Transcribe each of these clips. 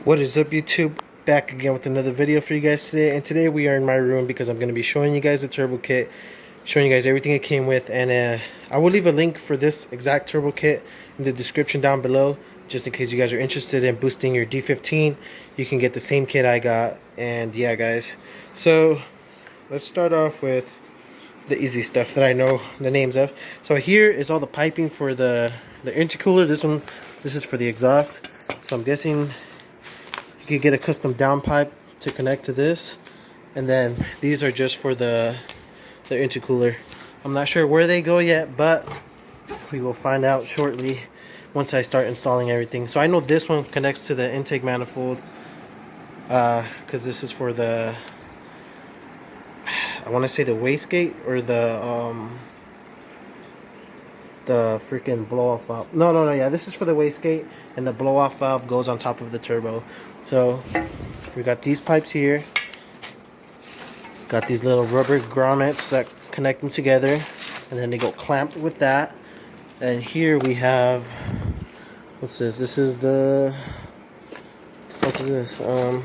What is up, YouTube? Back again with another video for you guys today. And today we are in my room because I'm going to be showing you guys the turbo kit, showing you guys everything it came with. And I will leave a link for this exact turbo kit in the description down below, just in case you guys are interested in boosting your D15. You can get the same kit I got. And yeah, guys, so let's start off with the easy stuff that I know the names of. So here is all the piping for the intercooler. This is for the exhaust. So I'm guessing you could get a custom down pipe to connect to this, and then these are just for the intercooler. I'm not sure where they go yet, but we will find out shortly once I start installing everything. So I know this one connects to the intake manifold, because this is for the, I want to say the wastegate or the freaking blow off valve. No, yeah, this is for the wastegate, and the blow off valve goes on top of the turbo. So we got these pipes here, got these little rubber grommets that connect them together, and then they go clamped with that. And here we have, what's this? This is the fuck is this? Oh,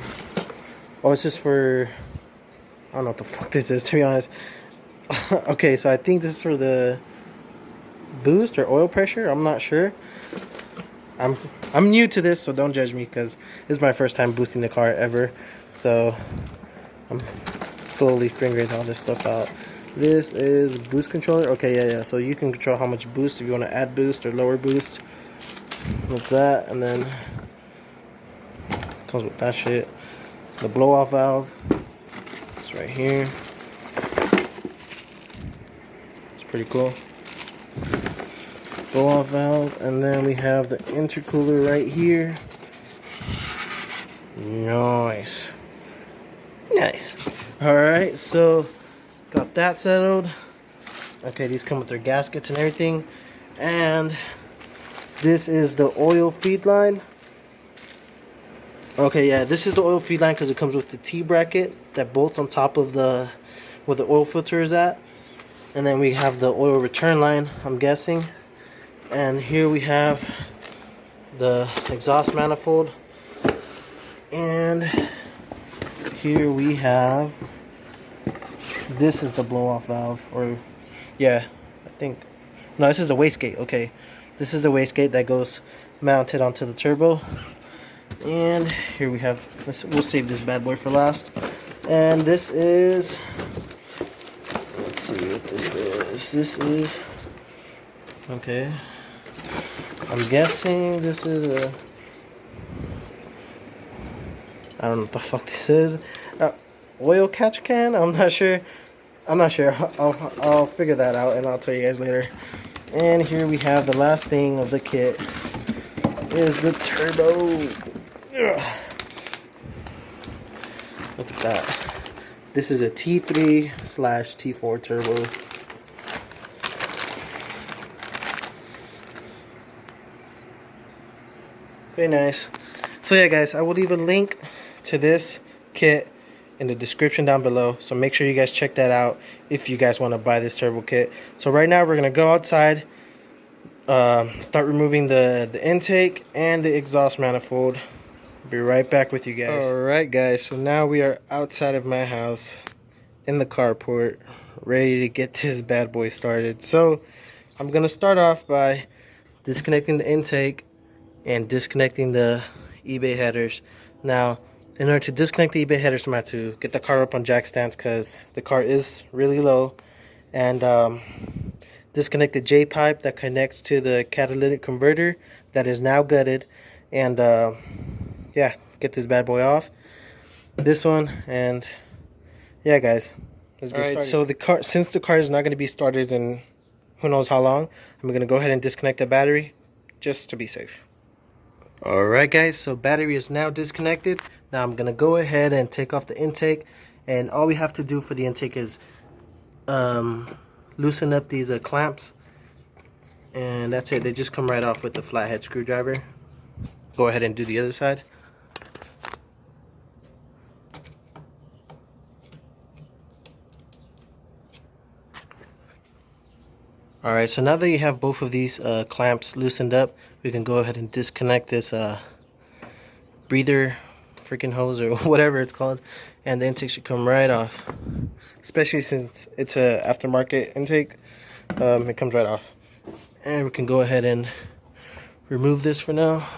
it's just for, I don't know what the fuck this is, to be honest. Okay, so I think this is for the boost or oil pressure. I'm not sure. I'm new to this, so don't judge me, because this is my first time boosting the car ever. So I'm slowly figuring all this stuff out. This is boost controller. Okay, yeah. So you can control how much boost, if you want to add boost or lower boost. What's that? And then comes with that shit. The blow off valve. It's right here. It's pretty cool. Blow off valve, and then we have the intercooler right here. Nice. Alright, so got that settled. Okay, these come with their gaskets and everything. And this is the oil feed line. Okay, yeah, this is the oil feed line because it comes with the T-bracket that bolts on top of the where the oil filter is at. And then we have the oil return line, I'm guessing. And here we have the exhaust manifold, and here we have, this is the blow off valve, or yeah, I think, no, this is the wastegate. Okay, this is the wastegate that goes mounted onto the turbo. And here we have, we'll save this bad boy for last. And this is, let's see what this is. Okay, I'm guessing this is a, I don't know what the fuck this is. Oil catch can? I'm not sure. I'll figure that out and I'll tell you guys later. And here we have the last thing of the kit is the turbo. Ugh. Look at that. This is a T3/T4 turbo. Very nice. So yeah, guys, I will leave a link to this kit in the description down below, so make sure you guys check that out if you guys want to buy this turbo kit. So right now we're gonna go outside, start removing the intake and the exhaust manifold. Be right back with you guys. Alright, guys, so now we are outside of my house in the carport, ready to get this bad boy started. So I'm gonna start off by disconnecting the intake and disconnecting the eBay headers. Now, in order to disconnect the eBay headers, I'm going to have to get the car up on jack stands because the car is really low, and disconnect the J pipe that connects to the catalytic converter that is now gutted, and yeah, get this bad boy off. This one, and yeah, guys, let's get started. So the car, since the car is not going to be started in who knows how long, I'm going to go ahead and disconnect the battery just to be safe. Alright, guys, so battery is now disconnected. Now I'm going to go ahead and take off the intake, and all we have to do for the intake is loosen up these clamps, and that's it. They just come right off with the flathead screwdriver. Go ahead and do the other side. Alright, so now that you have both of these clamps loosened up, we can go ahead and disconnect this breather freaking hose or whatever it's called, and the intake should come right off. Especially since it's a aftermarket intake, it comes right off. And we can go ahead and remove this for now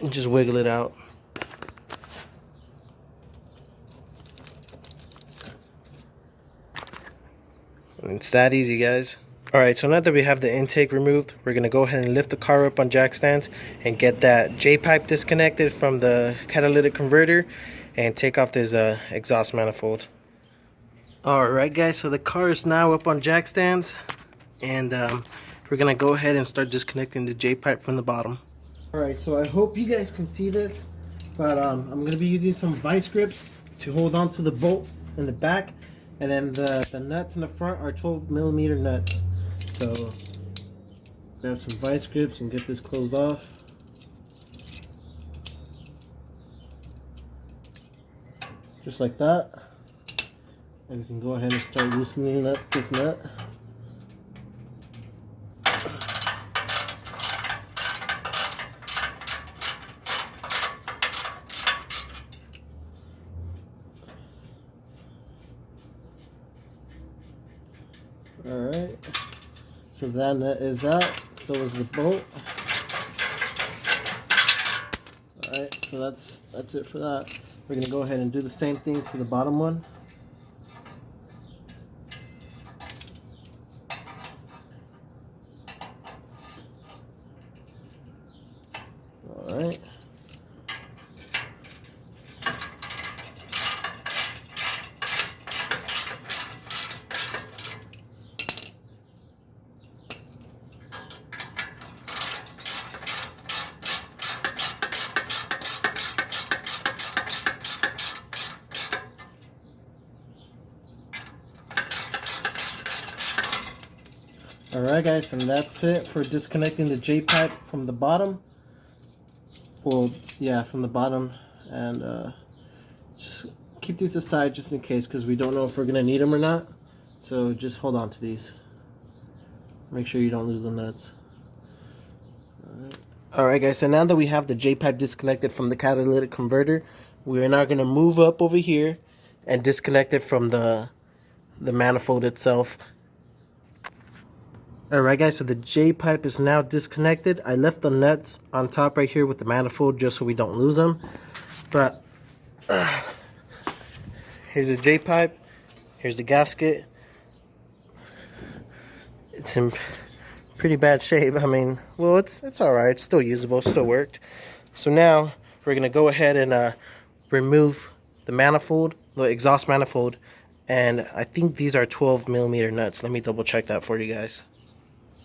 and just wiggle it out. And it's that easy, guys. Alright, so now that we have the intake removed, we're going to go ahead and lift the car up on jack stands and get that J-pipe disconnected from the catalytic converter and take off this exhaust manifold. Alright guys, so the car is now up on jack stands, and we're going to go ahead and start disconnecting the J-pipe from the bottom. Alright, so I hope you guys can see this, but I'm going to be using some vice grips to hold on to the bolt in the back, and then the nuts in the front are 12mm nuts. So grab some vice grips and get this closed off. Just like that. And you can go ahead and start loosening up this nut. Alright, so that nut is out, so is the bolt. Alright, so that's it for that. We're going to go ahead and do the same thing to the bottom one. Alright. Alright guys, and that's it for disconnecting the J-pipe from the bottom. Well, yeah, from the bottom. And just keep these aside just in case, because we don't know if we're going to need them or not. So just hold on to these. Make sure you don't lose the nuts. Alright guys, so now that we have the J-pipe disconnected from the catalytic converter, we are now going to move up over here and disconnect it from the manifold itself. Alright guys, so the J-pipe is now disconnected. I left the nuts on top right here with the manifold just so we don't lose them. But here's the J-pipe. Here's the gasket. It's in pretty bad shape. I mean, well, it's alright. It's still usable. Still worked. So now we're going to go ahead and remove the manifold, the exhaust manifold. And I think these are 12mm nuts. Let me double check that for you guys.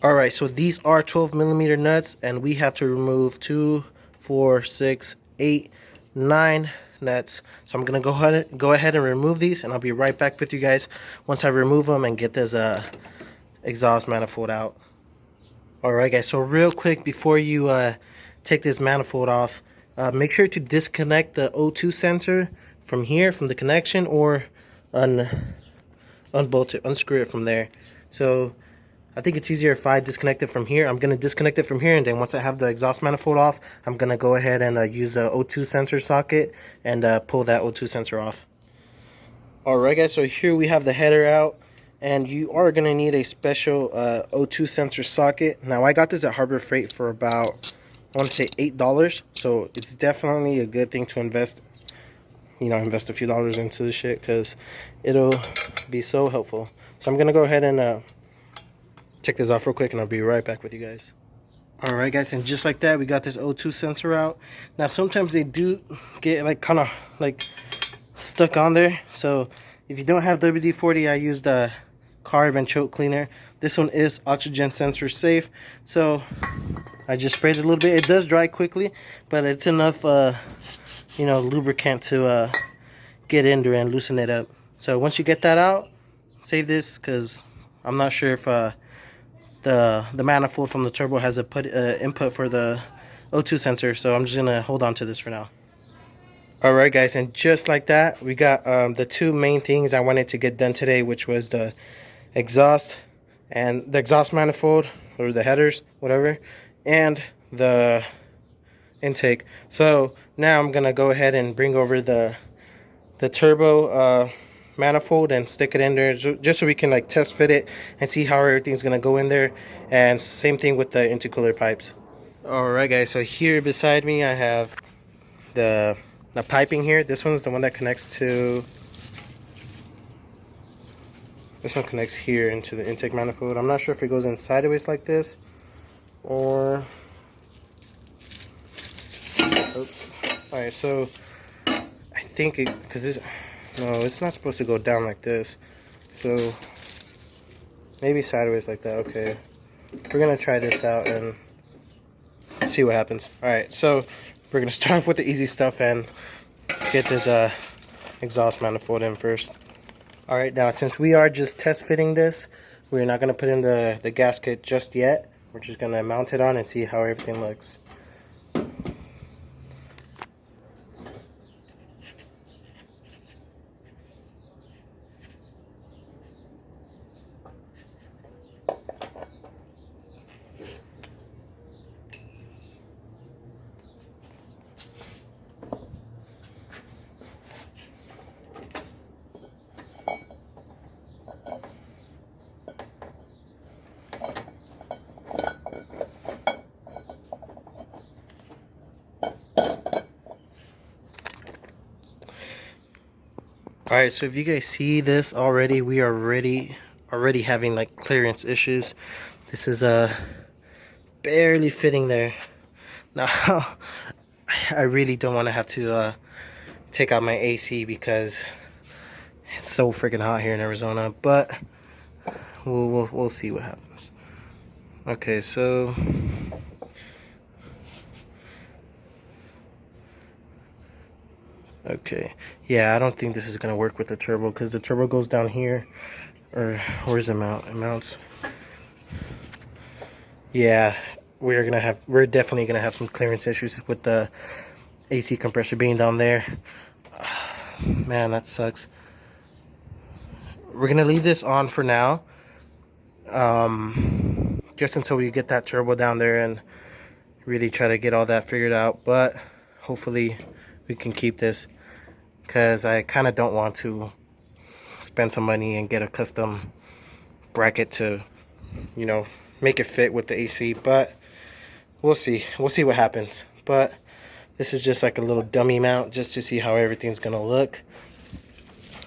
Alright, so these are 12mm nuts, and we have to remove 2, 4, 6, 8, 9 nuts. So I'm going to go ahead and remove these, and I'll be right back with you guys once I remove them and get this exhaust manifold out. Alright guys, so real quick before you take this manifold off, make sure to disconnect the O2 sensor from here, from the connection, or unbolt it, unscrew it from there. So I think it's easier if I disconnect it from here. I'm going to disconnect it from here, and then once I have the exhaust manifold off, I'm going to go ahead and use the O2 sensor socket and pull that O2 sensor off. Alright guys, so here we have the header out, and you are going to need a special O2 sensor socket. Now I got this at Harbor Freight for about, I want to say $8, so it's definitely a good thing to invest a few dollars into this shit, because it'll be so helpful. So I'm going to go ahead and check this off real quick, and I'll be right back with you guys. Alright guys, and just like that, we got this O2 sensor out. Now sometimes they do get kind of stuck on there, so if you don't have WD-40, I used the carb and choke cleaner. This one is oxygen sensor safe, so I just sprayed it a little bit. It does dry quickly, but it's enough lubricant to get in there and loosen it up. So once you get that out, save this, because I'm not sure if the manifold from the turbo has a input for the O2 sensor, so I'm just gonna hold on to this for now. Alright guys, and just like that, we got the two main things I wanted to get done today, which was the exhaust manifold, or the headers, whatever, and the intake. So now I'm gonna go ahead and bring over the turbo manifold and stick it in there just so we can like test fit it and see how everything's gonna go in there. And same thing with the intercooler pipes. Alright guys, so here beside me I have the piping here. This one's the one that connects to, this one connects here into the intake manifold. I'm not sure if it goes in sideways like this or, oops. Alright, so I think it, because this, no, it's not supposed to go down like this, so maybe sideways like that. Okay, we're gonna try this out and see what happens. Alright, so we're gonna start off with the easy stuff and get this exhaust manifold in first. Alright, now since we are just test fitting this, we're not gonna put in the gasket just yet. We're just gonna mount it on and see how everything looks. Alright, so if you guys see this already, we are already having like clearance issues. This is barely fitting there. Now I really don't want to have to take out my AC because it's so freaking hot here in Arizona, but we'll see what happens. Okay, so okay, yeah, I don't think this is gonna work with the turbo because the turbo goes down here, or where's the mount? It mounts. Yeah, we're definitely gonna have some clearance issues with the AC compressor being down there. Man, that sucks. We're gonna leave this on for now, just until we get that turbo down there and really try to get all that figured out. But hopefully we can keep this, because I kind of don't want to spend some money and get a custom bracket to, you know, make it fit with the AC. But we'll see what happens. But this is just like a little dummy mount just to see how everything's gonna look.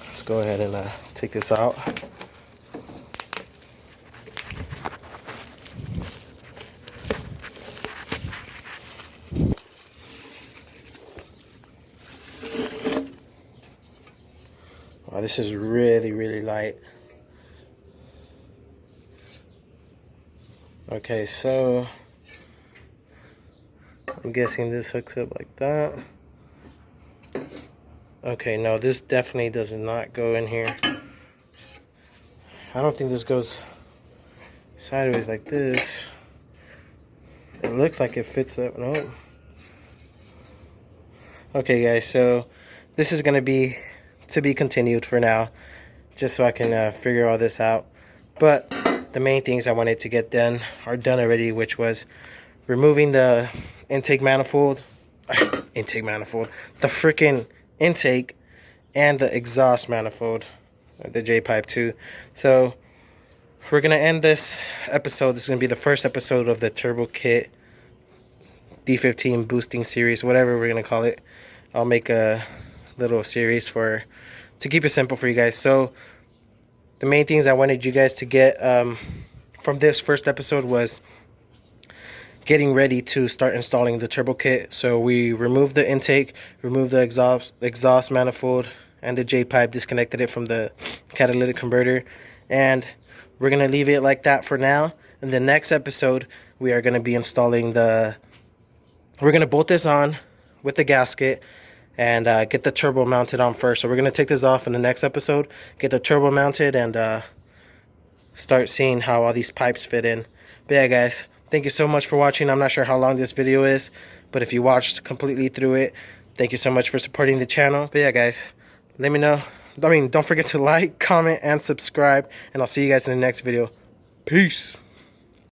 Let's go ahead and take this out. Wow, this is really light. Okay, so I'm guessing this hooks up like that. Okay, no, this definitely does not go in here. I don't think this goes sideways like this. It looks like it fits up. No. Okay, guys, so this is gonna be to be continued for now, just so I can figure all this out. But the main things I wanted to get done are done already, which was removing the intake manifold, the freaking intake, and the exhaust manifold, the J pipe too. So we're gonna end this episode. This is gonna be the first episode of the turbo kit D15 boosting series, whatever we're gonna call it. I'll make a little series to keep it simple for you guys. So the main things I wanted you guys to get from this first episode was getting ready to start installing the turbo kit. So we removed the intake, removed the exhaust manifold and the J pipe, disconnected it from the catalytic converter, and we're gonna leave it like that for now. In the next episode, we are gonna be installing we're gonna bolt this on with the gasket and get the turbo mounted on first. So we're gonna take this off in the next episode, get the turbo mounted, and start seeing how all these pipes fit in. But yeah, guys, thank you so much for watching. I'm not sure how long this video is, but if you watched completely through it, thank you so much for supporting the channel. But yeah, guys, let me know. Don't forget to like, comment, and subscribe, and I'll see you guys in the next video. Peace.